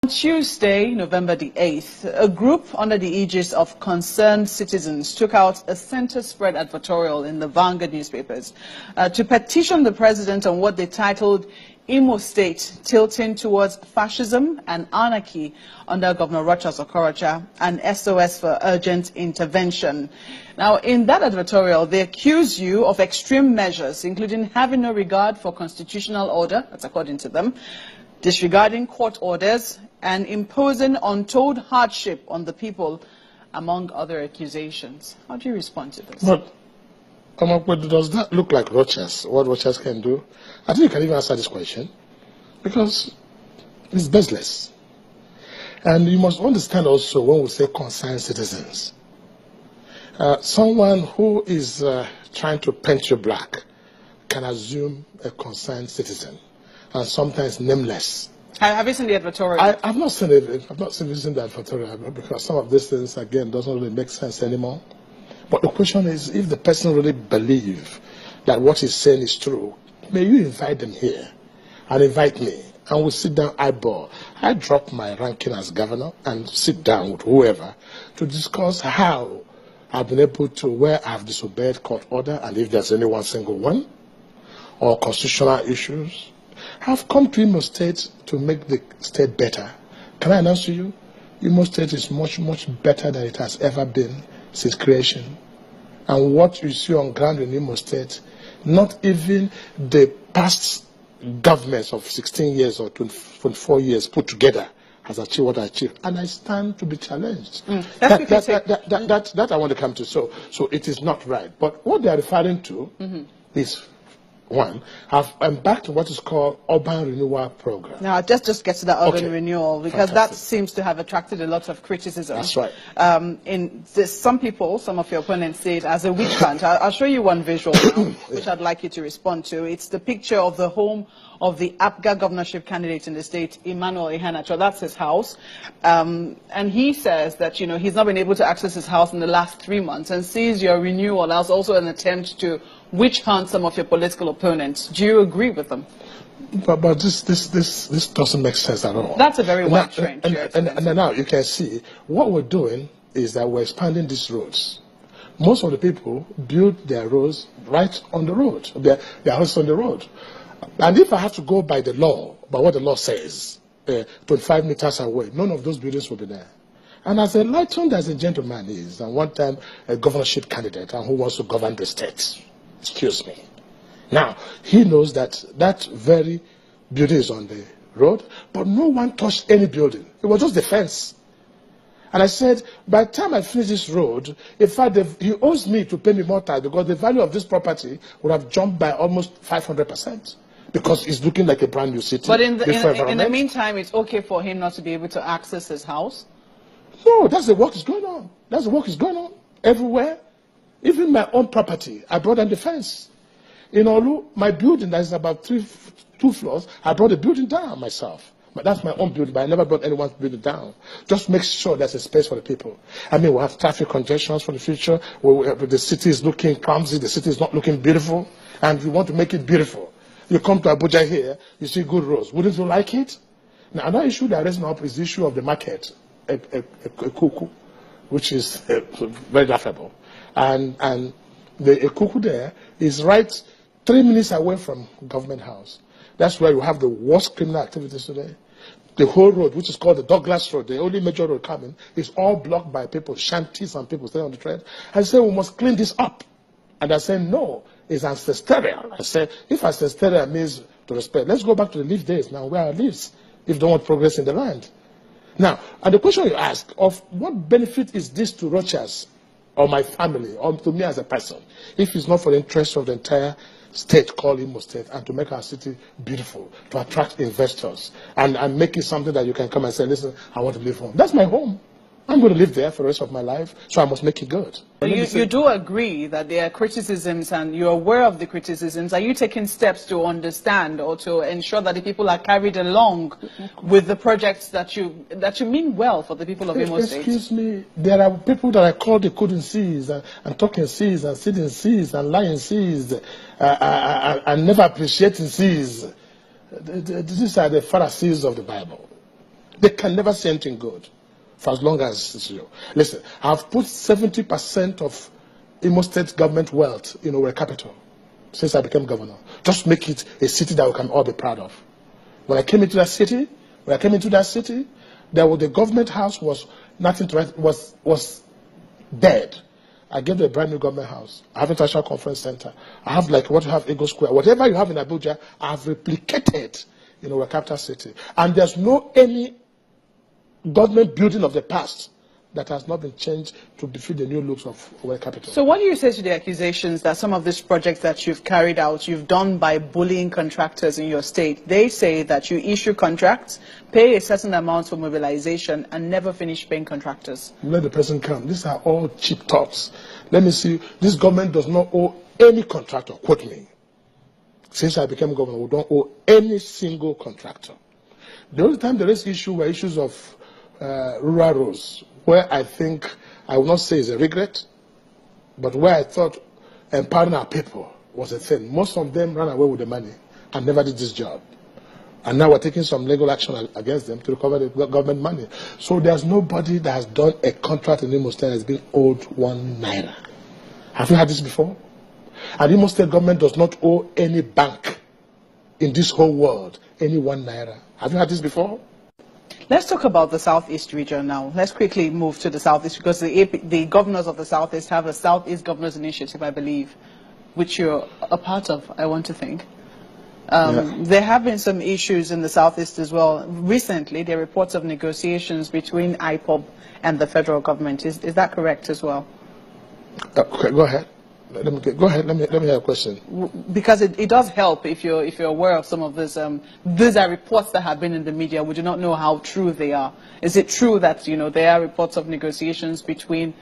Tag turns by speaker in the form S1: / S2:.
S1: Tuesday, November the 8th, a group under the aegis of Concerned Citizens took out a center-spread advertorial in the Vanguard newspapers to petition the president on what they titled Imo State tilting towards fascism and anarchy under Governor Okoroacha and SOS for urgent intervention. Now, in that advertorial, they accuse you of extreme measures, including having no regard for constitutional order, that's according to them, disregarding court orders, and imposing untold hardship on the people, among other accusations. How do you respond to this?
S2: But does that look like Rochas, what Rochas can do? I think you can even answer this question, because it's baseless. And you must understand also when we say concerned citizens, someone who is trying to paint you black can assume a concerned citizen, and sometimes nameless.
S1: Have you seen the advertorial?
S2: I've not seen it. I've not seen the advertorial, because some of these things, again, doesn't really make sense anymore. But the question is, if the person really believes that what he's saying is true, may you invite them here and invite me, and we'll sit down eyeball. I drop my ranking as governor and sit down with whoever to discuss how I've been able to, where I've disobeyed court order, and if there's any one single one, or constitutional issues. I've come to Imo State to make the state better. Can I announce to you, Imo State is much, much better than it has ever been since creation. And what you see on ground in Imo State, not even the past governments of 16 years or 24 years put together has achieved what I achieved. And I stand to be challenged. That I want to come to. So it is not right. But what they are referring to is, one, I've embarked on what is called urban renewal program.
S1: Now, just get to that urban renewal, because that seems to have attracted a lot of criticism.
S2: That's right.
S1: Some people, some of your opponents say it as a witch hunt. I'll show you one visual now, which I'd like you to respond to. It's the picture of the home of the APGA governorship candidate in the state, Emmanuel Ihanacho. That's his house. And he says that, you know, he's not been able to access his house in the last 3 months, and sees your renewal as also an attempt to witch hunt some of your political opponents. Do you agree with them?
S2: But this doesn't make sense at all.
S1: That's a very wide trend.
S2: And now you can see what we're doing is that we're expanding these roads. Most of the people build their roads right on the road. Their houses on the road. And if I have to go by the law, by what the law says, 25 meters away, none of those buildings will be there. And as enlightened as a gentleman is, and one time a governorship candidate, and who wants to govern the state, excuse me. Now, he knows that that very building is on the road, but no one touched any building. It was just the fence. And I said, by the time I finish this road, in fact, he owes me to pay me more tax, because the value of this property would have jumped by almost 500%, because it's looking like a brand new city.
S1: But in the meantime, it's okay for him not to be able to access his house?
S2: No, that's the work is going on. That's the work is going on everywhere. Even my own property, I brought down the fence. In Olu, my building that is about 2 floors, I brought the building down myself. But that's my own building, but I never brought anyone's building down. Just make sure there's a space for the people. I mean, we'll have traffic congestions for the future. The city is looking clumsy, the city is not looking beautiful, and we want to make it beautiful. You come to Abuja here, you see good roads. Wouldn't you like it? Now, another issue that is up is the issue of the market, a cuckoo, which is very laughable. And the cuckoo there is right 3 minutes away from Government House. That's where you have the worst criminal activities today. The whole road, which is called the Douglas Road, the only major road coming, is all blocked by people, shanties and people staying on the train. I said, we must clean this up. And I said, no, it's ancestral. I said, if ancestral means to respect, let's go back to the leaf days now, where our leaves, if you don't want progress in the land. Now, and the question you ask of what benefit is this to Rochas or my family, or to me as a person, if it's not for the interest of the entire state called Imo State, and to make our city beautiful, to attract investors, and make it something that you can come and say, listen, I want to live home. That's my home. I'm going to live there for the rest of my life, so I must make it good.
S1: You do agree that there are criticisms, and you're aware of the criticisms. Are you taking steps to understand or to ensure that the people are carried along with the projects that you mean well for the people of Imo State?
S2: Excuse me, there are people that I call the couldn't sees, and talking sees, and sitting sees, and lying sees, and never appreciating sees. These are the Pharisees of the Bible. They can never see anything good for as long as it's you. Listen, I've put 70% of Imo State government wealth in our capital since I became governor. Just make it a city that we can all be proud of. When I came into that city, the government house was nothing to write, was dead. I gave them a brand new government house. I have international conference center. I have like what you have Eagle Square. Whatever you have in Abuja, I have replicated in our capital city. And there's no any government building of the past that has not been changed to befit the new looks of our capital.
S1: So what do you say to the accusations that some of these projects that you've carried out, you've done by bullying contractors in your state? They say that you issue contracts, pay a certain amount for mobilization, and never finish paying contractors.
S2: Let the person come. These are all cheap talks. Let me see. This government does not owe any contractor, quote me. Since I became governor, we don't owe any single contractor. The only time there is issue were issues of rural roads, where I think, I will not say it's a regret, but where I thought empowering our people was a thing. Most of them ran away with the money and never did this job. And now we're taking some legal action against them to recover the government money. So there's nobody that has done a contract in Imo State that has been owed 1 naira. Have you heard this before? And Imo State government does not owe any bank in this whole world any 1 naira. Have you heard this before?
S1: Let's talk about the Southeast region now. Let's quickly move to the Southeast, because the governors of the Southeast have a Southeast Governors Initiative, I believe, which you're a part of, I want to think. There have been some issues in the Southeast as well. Recently, there are reports of negotiations between Ipob and the federal government. Is that correct as well?
S2: Okay, go ahead. Go ahead. Let me hear a question.
S1: Because it does help if you're aware of some of this. These are reports that have been in the media. We do not know how true they are. Is it true that there are reports of negotiations between